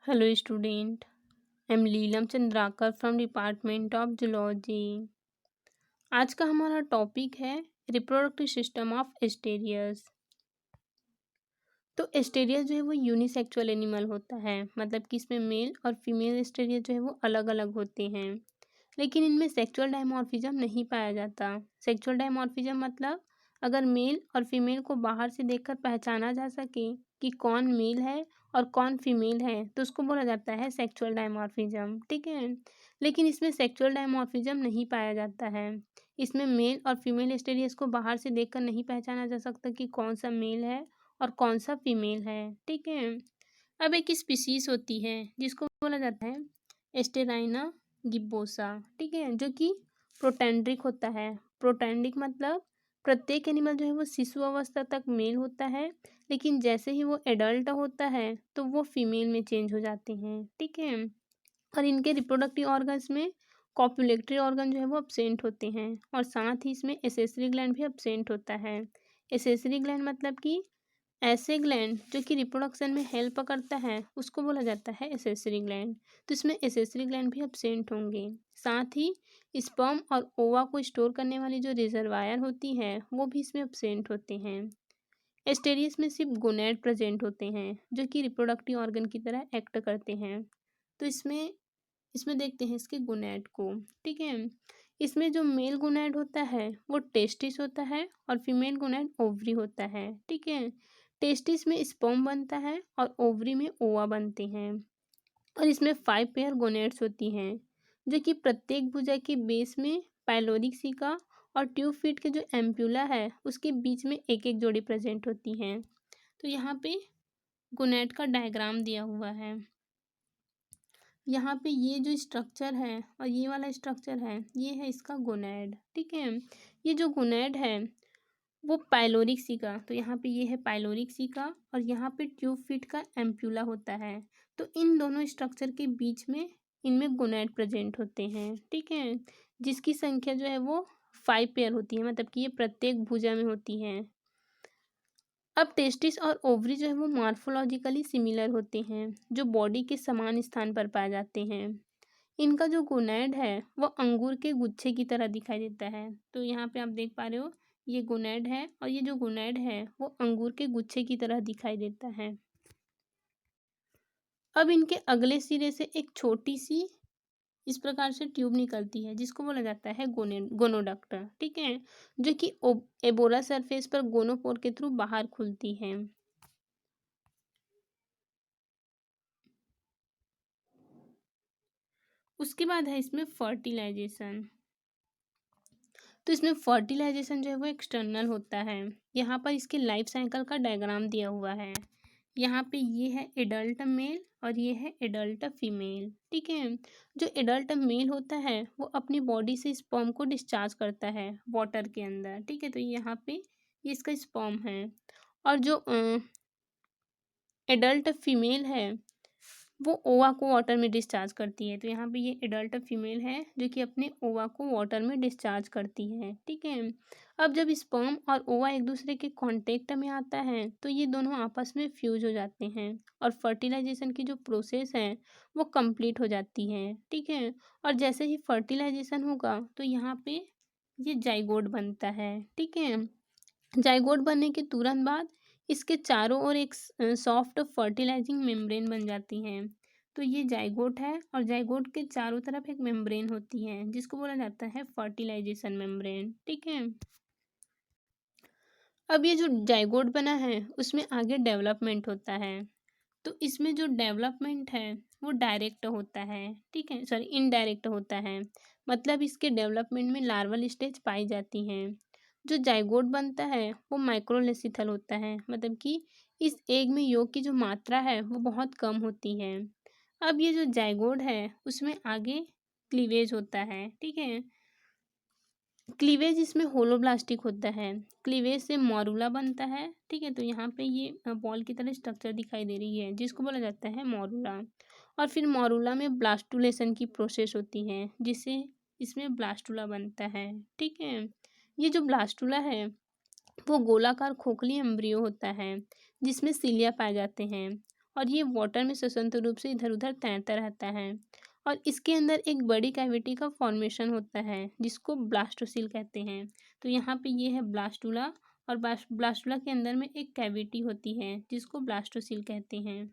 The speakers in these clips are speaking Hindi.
Hello student, I'm Leelam Chandrakar from Department of Zoology। आज का हमारा टॉपिक है रिप्रोडक्टिव सिस्टम ऑफ एस्टेरियस। तो एस्टेरियस जो है वो यूनिसेक्सुअल एनिमल होता है, मतलब कि इसमें मेल और फीमेल एस्टेरियस जो है वो अलग अलग होते हैं, लेकिन इनमें सेक्सुअल डायमॉर्फिज्म नहीं पाया जाता। सेक्सुअल डायमॉर्फिज्म मतलब अगर मेल और फीमेल को बाहर से देखकर पहचाना जा सके कि कौन मेल है और कौन फीमेल है तो उसको बोला जाता है सेक्सुअल डायमॉर्फिज्म, ठीक है। लेकिन इसमें सेक्सुअल डायमॉर्फिज्म नहीं पाया जाता है। इसमें मेल और फीमेल एस्टेरियस को बाहर से देखकर नहीं पहचाना जा सकता कि कौन सा मेल है और कौन सा फीमेल है, ठीक है। अब एक स्पीसीज होती है जिसको बोला जाता है एस्टेराइना गिब्बोसा, ठीक है, जो कि प्रोटेंड्रिक होता है। प्रोटेंड्रिक मतलब प्रत्येक एनिमल जो है वो शिशु अवस्था तक मेल होता है, लेकिन जैसे ही वो एडल्ट होता है तो वो फीमेल में चेंज हो जाते हैं, ठीक है। और इनके रिप्रोडक्टिव ऑर्गन्स में कॉपुलेटरी ऑर्गन जो है वो अब्सेंट होते हैं, और साथ ही इसमें एसेसरी ग्लैंड भी अब्सेंट होता है। एसेसरी ग्लैंड मतलब कि ऐसे ग्लैंड जो कि रिप्रोडक्शन में हेल्प करता है उसको बोला जाता है एसेसरी ग्लैंड। तो इसमें एसेसरी ग्लैंड भी अब्सेंट होंगे। साथ ही स्पर्म और ओवा को स्टोर करने वाली जो रिजर्वायर होती है वो भी इसमें अब्सेंट होते हैं। एस्टेरियस में सिर्फ गोनैड प्रेजेंट होते हैं जो कि रिप्रोडक्टिव ऑर्गन की तरह एक्ट करते हैं। तो इसमें इसमें देखते हैं इसके गोनैड को, ठीक है। इसमें जो मेल गोनैड होता है वो टेस्टिस होता है और फीमेल गोनैड ओवरी होता है, ठीक है। टेस्टिस में स्पर्म बनता है और ओवरी में ओवा बनते हैं, और इसमें 5 पेयर गोनेड्स होती हैं जो कि प्रत्येक भुजा के बेस में पाइलोरिक सिका और ट्यूब फीट के जो एम्प्यूला है उसके बीच में एक एक जोड़ी प्रेजेंट होती हैं। तो यहाँ पे गोनेड का डायग्राम दिया हुआ है। यहाँ पे ये जो स्ट्रक्चर है और ये वाला स्ट्रक्चर है ये है इसका गोनेड, ठीक है। ये जो गोनेड है वो पाइलोरिक सिका, तो यहाँ पे ये है पाइलोरिक सिका और यहाँ पे ट्यूब फीट का एम्प्यूला होता है। तो इन दोनों स्ट्रक्चर के बीच में इनमें गोनैड प्रेजेंट होते हैं, ठीक है, जिसकी संख्या जो है वो 5 पेयर होती है, मतलब कि ये प्रत्येक भुजा में होती है। अब टेस्टिस और ओवरी जो है वो मॉर्फोलॉजिकली सिमिलर होते हैं, जो बॉडी के समान स्थान पर पाए जाते हैं। इनका जो गोनैड है वो अंगूर के गुच्छे की तरह दिखाई देता है। तो यहाँ पे आप देख पा रहे हो ये गोनैड है और ये जो गोनैड है वो अंगूर के गुच्छे की तरह दिखाई देता है। अब इनके अगले सिरे से एक छोटी सी इस प्रकार से ट्यूब निकलती है जिसको बोला जाता है गोनोडक्ट, ठीक है, जो कि एबोरा सरफेस पर गोनोपोर के थ्रू बाहर खुलती है। उसके बाद है इसमें फर्टिलाइजेशन। तो इसमें फर्टिलाइजेशन जो है वो एक्सटर्नल होता है। यहाँ पर इसके लाइफ साइकिल का डायग्राम दिया हुआ है। यहाँ पे ये है एडल्ट मेल और ये है एडल्ट फीमेल, ठीक है। जो एडल्ट मेल होता है वो अपनी बॉडी से स्पर्म को डिस्चार्ज करता है वाटर के अंदर, ठीक है। तो यहाँ पे ये इसका स्पर्म है, और जो एडल्ट फीमेल है वो ओवा को वाटर में डिस्चार्ज करती है। तो यहाँ पे ये एडल्ट फीमेल है जो कि अपने ओवा को वाटर में डिस्चार्ज करती है, ठीक है। अब जब स्पर्म और ओवा एक दूसरे के कांटेक्ट में आता है तो ये दोनों आपस में फ्यूज हो जाते हैं और फर्टिलाइजेशन की जो प्रोसेस है वो कंप्लीट हो जाती है, ठीक है। और जैसे ही फर्टिलाइजेशन होगा तो यहाँ पे ये जाइगोट बनता है, ठीक है। जाइगोट बनने के तुरंत बाद इसके चारों ओर एक सॉफ्ट फर्टिलाइजिंग मेम्ब्रेन बन जाती हैं। तो ये जाइगोट है और जाइगोट के चारों तरफ एक मेम्ब्रेन होती है जिसको बोला जाता है फर्टिलाइजेशन मेम्ब्रेन, ठीक है। अब ये जो जाइगोट बना है उसमें आगे डेवलपमेंट होता है। तो इसमें जो डेवलपमेंट है वो डायरेक्ट होता है, ठीक है, सॉरी इनडायरेक्ट होता है। मतलब इसके डेवलपमेंट में लार्वल स्टेज पाई जाती हैं। जो जाइगोट बनता है वो माइक्रोलेसिथल होता है, मतलब कि इस एग में योग की जो मात्रा है वो बहुत कम होती है। अब ये जो जाइगोट है उसमें आगे क्लीवेज होता है, ठीक है। क्लीवेज इसमें होलोब्लास्टिक होता है। क्लीवेज से मॉरूला बनता है, ठीक है। तो यहाँ पे ये बॉल की तरह स्ट्रक्चर दिखाई दे रही है जिसको बोला जाता है मॉरूला। और फिर मॉरूला में ब्लास्टुलेशन की प्रोसेस होती है जिससे इसमें ब्लास्टुला बनता है, ठीक है। ये जो ब्लास्टुला है वो गोलाकार खोखली एम्ब्रियो होता है जिसमें सिलिया पाए जाते हैं, और ये वाटर में स्वतंत्र रूप से इधर उधर तैरता रहता है। और इसके अंदर एक बड़ी कैविटी का फॉर्मेशन होता है जिसको ब्लास्टोसिल कहते हैं। तो यहाँ पे ये है ब्लास्टुला, और ब्लास्टुला के अंदर में एक कैविटी होती है जिसको ब्लास्टोसिल कहते हैं।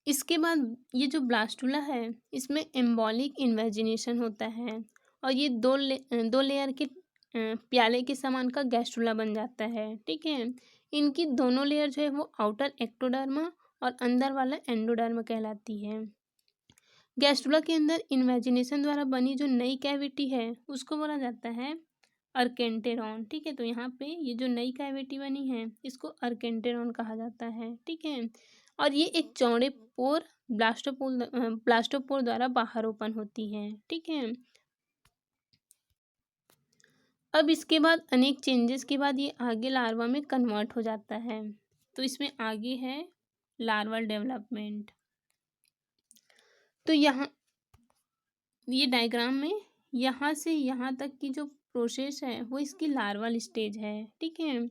इसके बाद ये जो ब्लास्टुला है इसमें एम्बॉलिक इन्वेजिनेशन होता है, और ये दो लेयर के प्याले के समान का गैस्ट्रुला बन जाता है। ठीक है, इनकी दोनों लेयर जो है वो आउटर एक्टोडर्मा और अंदर वाला एंडोडर्मा कहलाती है। गैस्ट्रुला के अंदर इन्वेजिनेशन द्वारा बनी जो नई कैविटी है उसको बोला जाता है अर्केंटेरॉन। ठीक है, तो यहाँ पे ये जो नई कैविटी बनी है इसको अर्केंटेरॉन कहा जाता है। ठीक है, और ये एक चौड़े पोर ब्लास्टोपोर द्वारा बाहर ओपन होती है। ठीक है, अब इसके बाद अनेक चेंजेस के बाद ये आगे लार्वा में कन्वर्ट हो जाता है। तो इसमें आगे है लार्वल डेवलपमेंट। तो यहाँ ये डायग्राम में यहाँ से यहाँ तक की जो प्रोसेस है वो इसकी लार्वल स्टेज है। ठीक है,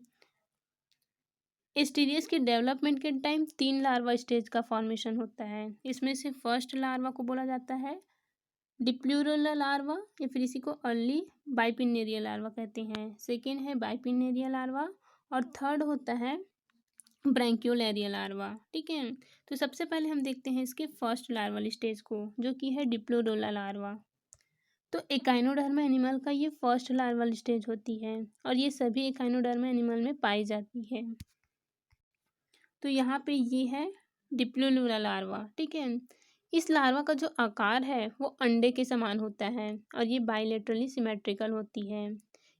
एस्टेरियस के डेवलपमेंट के टाइम 3 लार्वा स्टेज का फॉर्मेशन होता है। इसमें से फर्स्ट लार्वा को बोला जाता है डिप्लूरल लार्वा, या फिर इसी को अर्ली बाइपिनेरियल लार्वा कहते हैं। सेकेंड है बाइपिनेरियल लार्वा, और थर्ड होता है ब्रैंक्योलेरियल लार्वा। ठीक है, तो सबसे पहले हम देखते हैं इसके फर्स्ट लार्वल स्टेज को, जो कि है डिप्लोडोला लार्वा। तो एकाइनोडर्मा एनिमल का ये फर्स्ट लार्वल स्टेज होती है, और ये सभी एकाइनोडर्मा एनिमल में पाई जाती है। तो यहाँ पे ये है डिप्लोडोला लार्वा। ठीक है, इस लार्वा का जो आकार है वो अंडे के समान होता है, और ये बाइलेटरली सिमेट्रिकल होती है।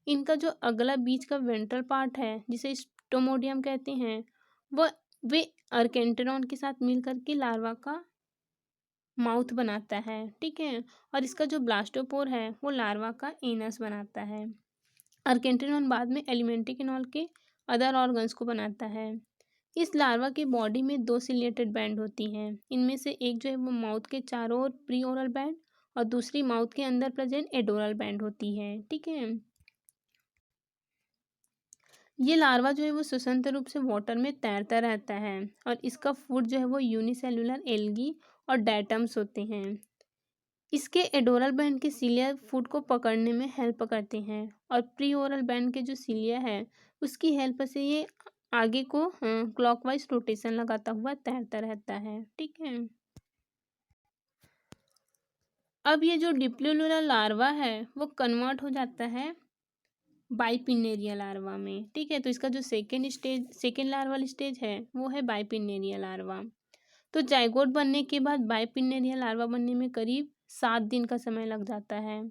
इनका जो अगला बीच का वेंट्रल पार्ट है जिसे स्टोमोडियम कहते हैं, वह वे अर्केंटेरॉन के साथ मिलकर के लार्वा का माउथ बनाता है। ठीक है, और इसका जो ब्लास्टोपोर है वो लार्वा का एनस बनाता है। अर्केंटेरॉन बाद में एलिमेंट्री कैनाल के अदर ऑर्गन्स को बनाता है। इस लार्वा की बॉडी में 2 सिलिएटेड बैंड होती हैं। इनमें से एक जो है वो माउथ के चारों ओर प्री ओरल बैंड, और दूसरी माउथ के अंदर प्रेजेंट एडोरल बैंड होती है। ठीक है, ये लार्वा जो है वो स्वतंत्र रूप से वाटर में तैरता रहता है, और इसका फूड जो है वो यूनिसेलुलर एल्गी और डेटम्स होते हैं। इसके एडोरल बैंड के सिलिया फूड को पकड़ने में हेल्प करते हैं, और प्री ओरल बैंड के जो सिलिया है उसकी हेल्प से ये आगे को क्लॉकवाइज रोटेशन लगाता हुआ तैरता रहता है। ठीक है, अब ये जो डिप्लूलुला लार्वा है वो कन्वर्ट हो जाता है बाइपिनेरिया लार्वा में। ठीक है, तो इसका जो सेकेंड लार्वल स्टेज है वो है बाइपिनेरिया लार्वा। तो जाइगोट बनने के बाद बाइपिनेरिया लार्वा बनने में करीब 7 दिन का समय लग जाता है।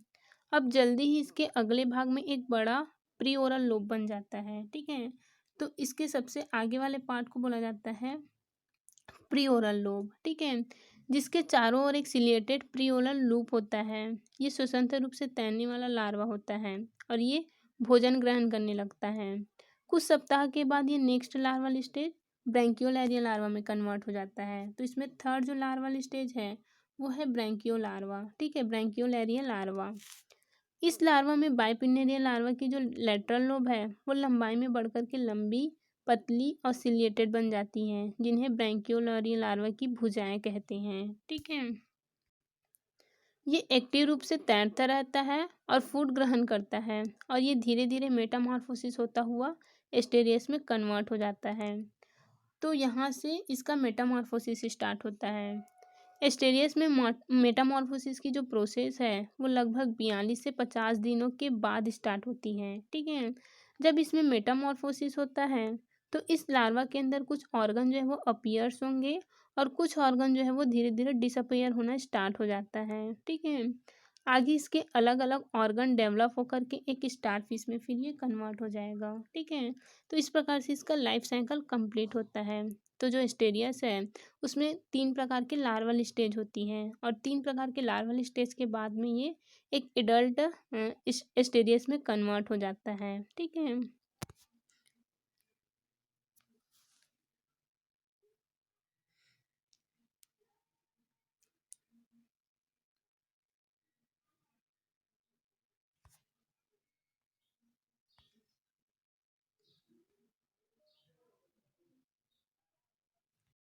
अब जल्दी ही इसके अगले भाग में एक बड़ा प्री ओरल लोब बन जाता है। ठीक है, तो इसके सबसे आगे वाले पार्ट को बोला जाता है प्री ओरल लोब। ठीक है, जिसके चारों ओर एक सिलिएटेड प्री ओरल लूप होता है। ये स्वतंत्र रूप से तैरने वाला लार्वा होता है, और ये भोजन ग्रहण करने लगता है। कुछ सप्ताह के बाद ये नेक्स्ट लार्वल स्टेज ब्रैंकियोलैरिया लार्वा में कन्वर्ट हो जाता है। तो इसमें थर्ड जो लार्वल स्टेज है वो है ब्रैंकियो लार्वा। ठीक है, ब्रैंकियोलैरिया लार्वा। इस लार्वा में बाइपिनेरियल लार्वा की जो लेटरल लोब है वो लंबाई में बढ़कर के लंबी, पतली और सिलिएटेड बन जाती हैं, जिन्हें ब्रैंकियोलैरिया लार्वा की भुजाएं कहते हैं। ठीक है, ये एक्टिव रूप से तैरता रहता है और फूड ग्रहण करता है, और ये धीरे धीरे मेटामॉर्फोसिस होता हुआ एस्टेरियस में कन्वर्ट हो जाता है। तो यहाँ से इसका मेटामॉर्फोसिस स्टार्ट होता है। एस्टेरियस में मेटामॉर्फोसिस की जो प्रोसेस है वो लगभग 42 से 50 दिनों के बाद स्टार्ट होती है। ठीक है, जब इसमें मेटामॉर्फोसिस होता है तो इस लार्वा के अंदर कुछ ऑर्गन जो है वो अपीयर्स होंगे, और कुछ ऑर्गन जो है वो धीरे धीरे डिसअपीयर होना स्टार्ट हो जाता है। ठीक है, आगे इसके अलग अलग ऑर्गन डेवलप होकर के एक स्टारफिश में फिर ये कन्वर्ट हो जाएगा। ठीक है, तो इस प्रकार से इसका लाइफ साइकिल कंप्लीट होता है। तो जो एस्टेरियस है उसमें 3 प्रकार के लार्वल स्टेज होती हैं, और 3 प्रकार के लार्वल स्टेज के बाद में ये एक एडल्ट एस्टेरियस में कन्वर्ट हो जाता है। ठीक है,